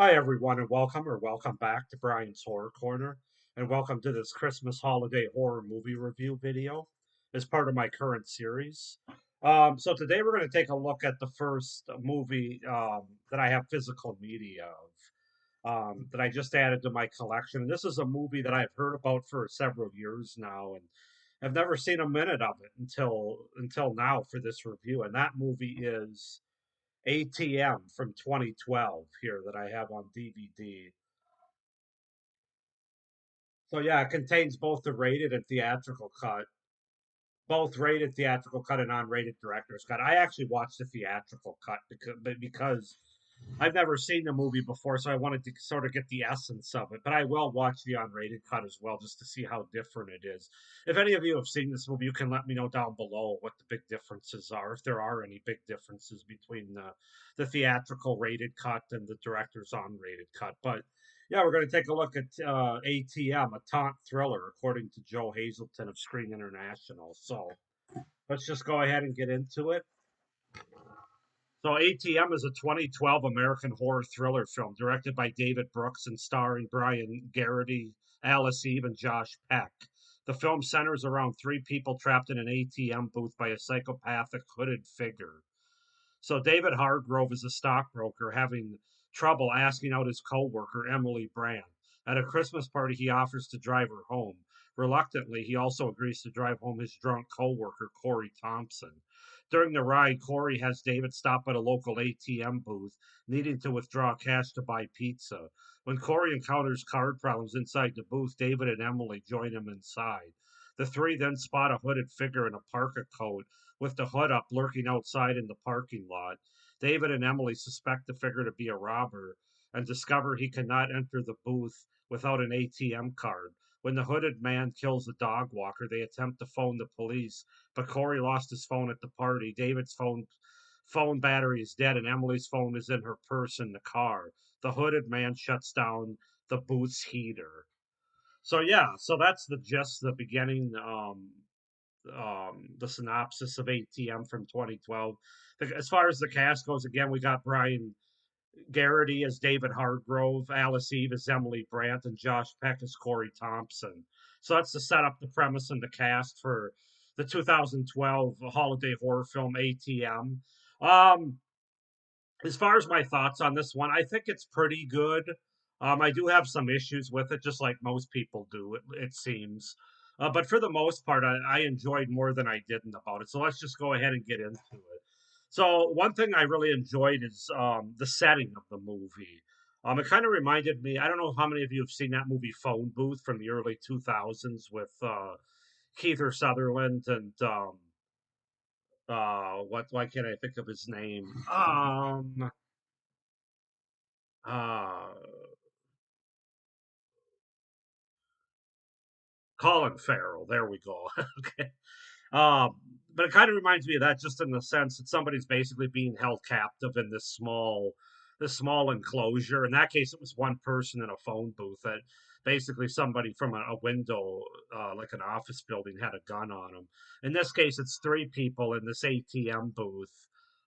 Hi, everyone, and welcome back to Brian's Horror Corner, and welcome to this Christmas holiday horror movie review video as part of my current series. So today we're going to take a look at the first movie that I have physical media of, that I just added to my collection. And this is a movie that I've heard about for several years now, and I've never seen a minute of it until now for this review. And that movie is ATM from 2012 here that I have on DVD. So yeah, it contains both the rated and theatrical cut, both rated theatrical cut and unrated director's cut. I actually watched the theatrical cut because I've never seen the movie before, so I wanted to sort of get the essence of it. But I will watch the unrated cut as well, just to see how different it is. If any of you have seen this movie, you can let me know down below what the big differences are, if there are any big differences between the theatrical rated cut and the director's unrated cut. But yeah, we're going to take a look at ATM, a taunt thriller, according to Joe Hazelton of Screen International. So let's just go ahead and get into it. So ATM is a 2012 American horror thriller film directed by David Brooks and starring Brian Garrity, Alice Eve, and Josh Peck. The film centers around three people trapped in an ATM booth by a psychopathic hooded figure. So David Hargrove is a stockbroker having trouble asking out his coworker, Emily Brand. At a Christmas party, he offers to drive her home. Reluctantly, he also agrees to drive home his drunk coworker, Corey Thompson. During the ride, Corey has David stop at a local ATM booth, needing to withdraw cash to buy pizza. When Corey encounters card problems inside the booth, David and Emily join him inside. The three then spot a hooded figure in a parka coat with the hood up lurking outside in the parking lot. David and Emily suspect the figure to be a robber and discover he cannot enter the booth without an ATM card. When the hooded man kills the dog walker, they attempt to phone the police, but Corey lost his phone at the party. David's phone battery is dead, and Emily's phone is in her purse in the car. The hooded man shuts down the booth's heater. So yeah, so that's the gist, the beginning. The synopsis of ATM from 2012. As far as the cast goes, again, we got Brian Garrity as David Hargrove, Alice Eve as Emily Brandt, and Josh Peck as Corey Thompson. So that's to set up the premise and the cast for the 2012 holiday horror film ATM. Um, as far as my thoughts on this one, I think it's pretty good. I do have some issues with it, just like most people do, it seems. But for the most part, I enjoyed more than I didn't about it. So let's just go ahead and get into it. So one thing I really enjoyed is the setting of the movie. It kind of reminded me. I don't know how many of you have seen that movie Phone Booth from the early 2000s with Keith Sutherland and what? Why can't I think of his name? Uh, Colin Farrell. There we go. Okay. Um, but it kind of reminds me of that, just in the sense that somebody's basically being held captive in this small enclosure. In that case, it was one person in a phone booth that basically somebody from a window, like an office building, had a gun on them. In this case, it's three people in this ATM booth.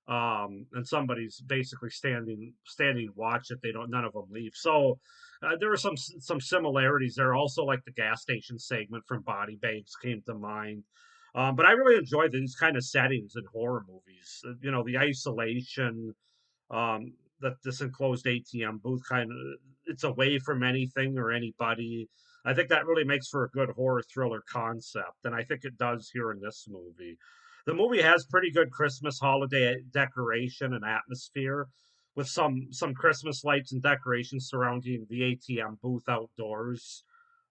And somebody's basically standing watch that they don't none of them leave. So there were some similarities there. Also, like the gas station segment from Body Bags came to mind. But I really enjoy these kind of settings in horror movies. The isolation, that this enclosed ATM booth kind of it's away from anything or anybody. I think that really makes for a good horror thriller concept, and I think it does here in this movie. The movie has pretty good Christmas holiday decoration and atmosphere, with some Christmas lights and decorations surrounding the ATM booth outdoors.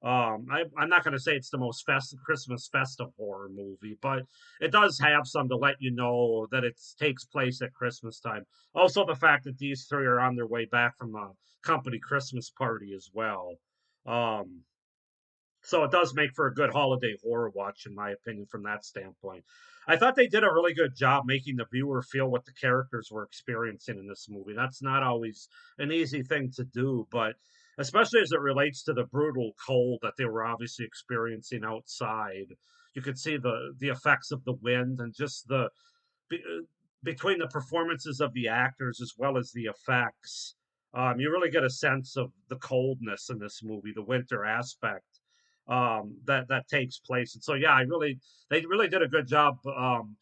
I'm not going to say it's the most Christmas festive horror movie, but it does have some to let you know that it takes place at Christmas time. Also, the fact that these three are on their way back from a company Christmas party as well. Um, so it does make for a good holiday horror watch, in my opinion, from that standpoint. I thought they did a really good job making the viewer feel what the characters were experiencing in this movie. That's not always an easy thing to do, but especially as it relates to the brutal cold that they were obviously experiencing outside. You could see the effects of the wind and just be, between the performances of the actors as well as the effects. You really get a sense of the coldness in this movie, the winter aspect that takes place. And so, yeah, they really did a good job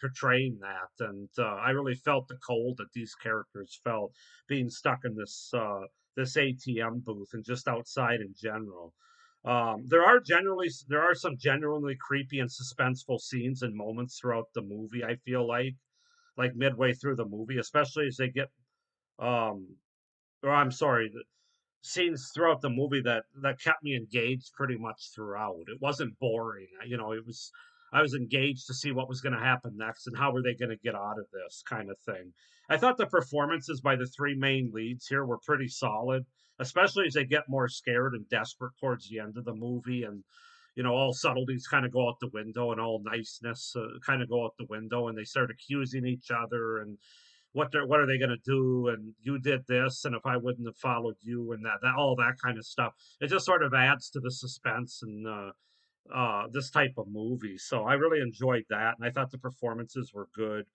portraying that, and I really felt the cold that these characters felt being stuck in this ATM booth and just outside in general. There are some genuinely creepy and suspenseful scenes and moments throughout the movie. I feel like midway through the movie, especially as they get um, or I'm sorry, scenes throughout the movie that kept me engaged pretty much throughout. It wasn't boring. It was I was engaged to see what was going to happen next and how were they going to get out of this kind of thing. I thought the performances by the three main leads here were pretty solid, especially as they get more scared and desperate towards the end of the movie, and all subtleties kind of go out the window and all niceness kind of go out the window, and they start accusing each other and what are they going to do, and you did this, and if I wouldn't have followed you, and that all that kind of stuff. It just sort of adds to the suspense and this type of movie. So I really enjoyed that, and I thought the performances were good.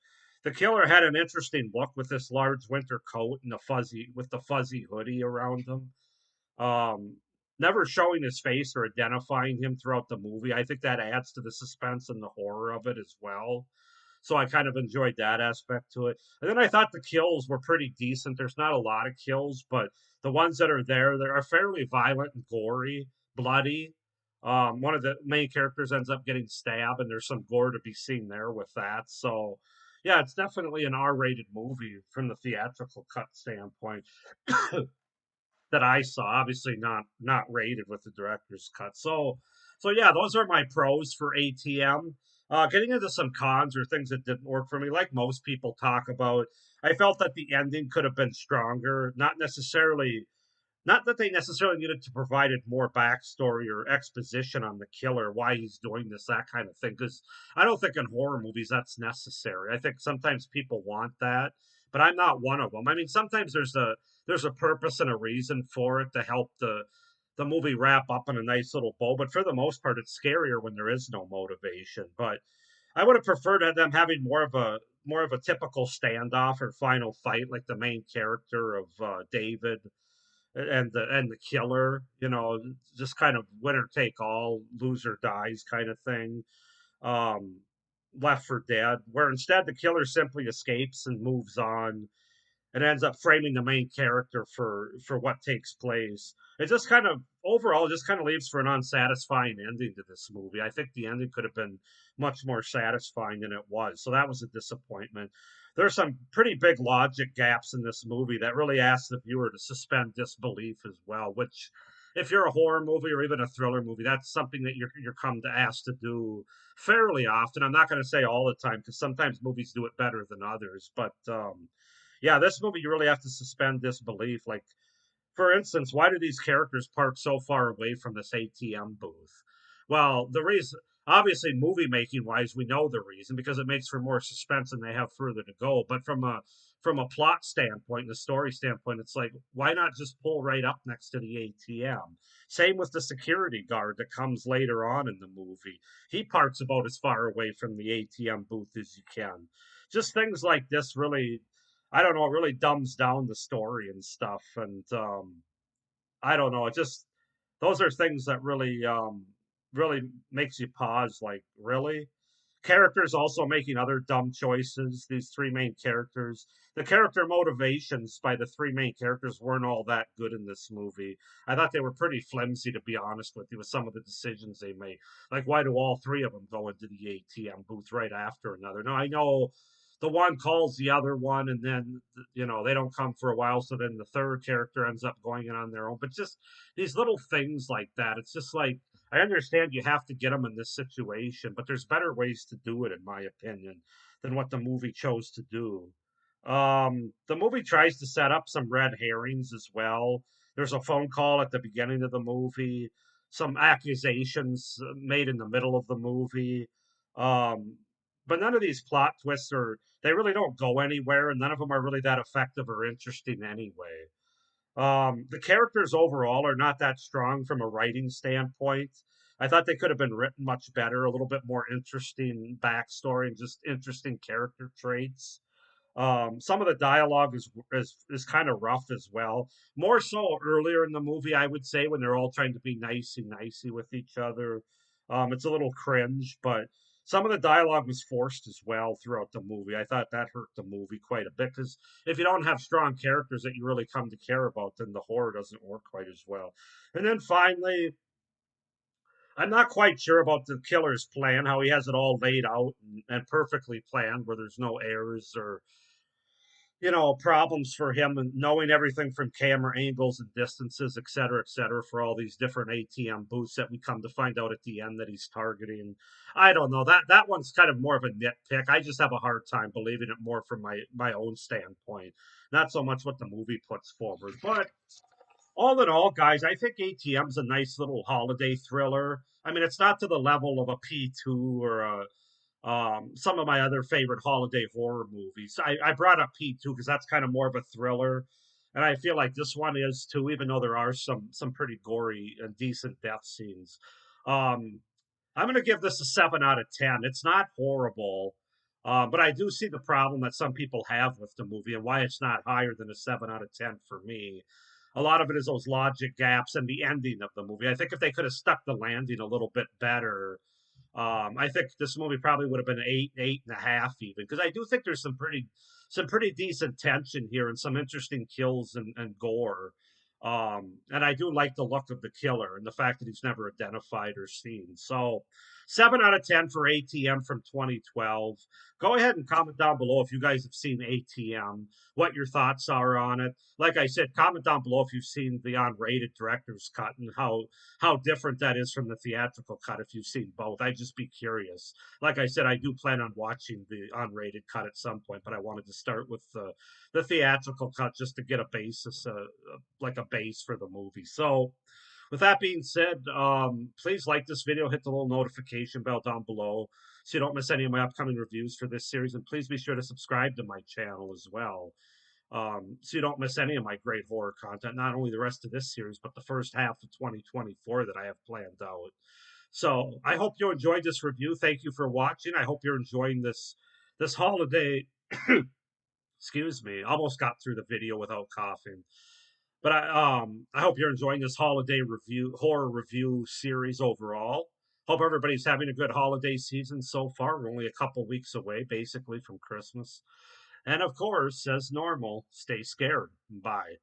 The killer had an interesting look with this large winter coat and the fuzzy hoodie around him. um, Never showing his face or identifying him throughout the movie. I think that adds to the suspense and the horror of it as well. So I kind of enjoyed that aspect to it. And then I thought the kills were pretty decent. There's not a lot of kills, but the ones that are there, they are fairly violent and gory, bloody. One of the main characters ends up getting stabbed, and there's some gore to be seen there with that. So, yeah, it's definitely an R-rated movie from the theatrical cut standpoint that I saw. Obviously, not rated with the director's cut. So yeah, those are my pros for ATM. Getting into some cons or things that didn't work for me, like most people talk about, I felt that the ending could have been stronger. Not that they necessarily needed to provide more backstory or exposition on the killer, why he's doing this, that kind of thing. Because I don't think in horror movies that's necessary. I think sometimes people want that, but I'm not one of them. I mean, sometimes there's a purpose and a reason for it to help the movie wrap up in a nice little bow. But for the most part, it's scarier when there is no motivation. But I would have preferred them having more of a typical standoff or final fight, like the main character of David and the killer, just kind of winner take all, loser dies kind of thing. Um, Left for Dead, where instead the killer simply escapes and moves on and ends up framing the main character for what takes place. It just kind of overall just kind of leaves for an unsatisfying ending to this movie. I think the ending could have been much more satisfying than it was. So that was a disappointment. There's some pretty big logic gaps in this movie that really ask the viewer to suspend disbelief as well, which if you're a horror movie or even a thriller movie, that's something that you're come to ask to do fairly often. I'm not going to say all the time because sometimes movies do it better than others, but yeah, this movie you really have to suspend disbelief. Like, for instance, why do these characters park so far away from this ATM booth? Well, the reason, obviously, movie making wise, we know the reason because it makes for more suspense and they have further to go. But from a plot standpoint, the story standpoint, it's like why not just pull right up next to the ATM? Same with the security guard that comes later on in the movie. He parks about as far away from the ATM booth as you can. Just things like this really, I don't know, it really dumbs down the story and stuff. And I don't know, it just those are things that really makes you pause. Like, really? Characters also making other dumb choices. These three main characters, the character motivations by the three main characters weren't all that good in this movie. I thought they were pretty flimsy, to be honest with you, with some of the decisions they made. Like, why do all three of them go into the ATM booth right after another? Now, I know the one calls the other one, and then they don't come for a while. So then the third character ends up going in on their own. But just these little things like that. It's just like I understand you have to get them in this situation, but there's better ways to do it, in my opinion, than what the movie chose to do. The movie tries to set up some red herrings as well. There's a phone call at the beginning of the movie, some accusations made in the middle of the movie. Um, but none of these plot twists they really don't go anywhere, and none of them are really that effective or interesting anyway. The characters overall are not that strong from a writing standpoint. I thought they could have been written much better, a little bit more interesting backstory and just interesting character traits. Some of the dialogue is kind of rough as well. More so earlier in the movie, I would say, when they're all trying to be nicey with each other. It's a little cringe, but some of the dialogue was forced as well throughout the movie. I thought that hurt the movie quite a bit because if you don't have strong characters that you really come to care about, then the horror doesn't work quite as well. And then finally, I'm not quite sure about the killer's plan, how he has it all laid out and perfectly planned, where there's no errors or problems for him and knowing everything from camera angles and distances, et cetera, for all these different ATM booths that we come to find out at the end that he's targeting. I don't know. That one's kind of more of a nitpick. I just have a hard time believing it more from my own standpoint, not so much what the movie puts forward. But all in all, guys, I think ATM's a nice little holiday thriller. I mean, it's not to the level of a P2 or some of my other favorite holiday horror movies. I brought up P2 because that's kind of more of a thriller, and I feel like this one is too, even though there are some pretty gory and decent death scenes. Um, I'm going to give this a 7 out of 10. It's not horrible, but I do see the problem that some people have with the movie and why it's not higher than a 7 out of 10 for me. A lot of it is those logic gaps and the ending of the movie. I think if they could have stuck the landing a little bit better, I think this movie probably would have been 8, 8.5 even, because I do think there's some pretty decent tension here and some interesting kills and gore. And I do like the look of the killer and the fact that he's never identified or seen. So 7 out of 10 for ATM from 2012. Go ahead and comment down below if you guys have seen ATM, what your thoughts are on it. Like I said, comment down below if you've seen the unrated director's cut and how different that is from the theatrical cut if you've seen both. I'd just be curious. Like I said, I do plan on watching the unrated cut at some point, but I wanted to start with the theatrical cut just to get a basis, like a base for the movie. So, with that being said, please like this video, hit the little notification bell down below so you don't miss any of my upcoming reviews for this series, and please be sure to subscribe to my channel as well so you don't miss any of my great horror content, not only the rest of this series, but the first half of 2024 that I have planned out. So I hope you enjoyed this review. Thank you for watching. I hope you're enjoying this holiday. Excuse me, almost got through the video without coughing. But I hope you're enjoying this holiday review horror review series overall. Hope everybody's having a good holiday season so far. We're only a couple weeks away, basically, from Christmas. And of course, as normal, stay scared. Bye.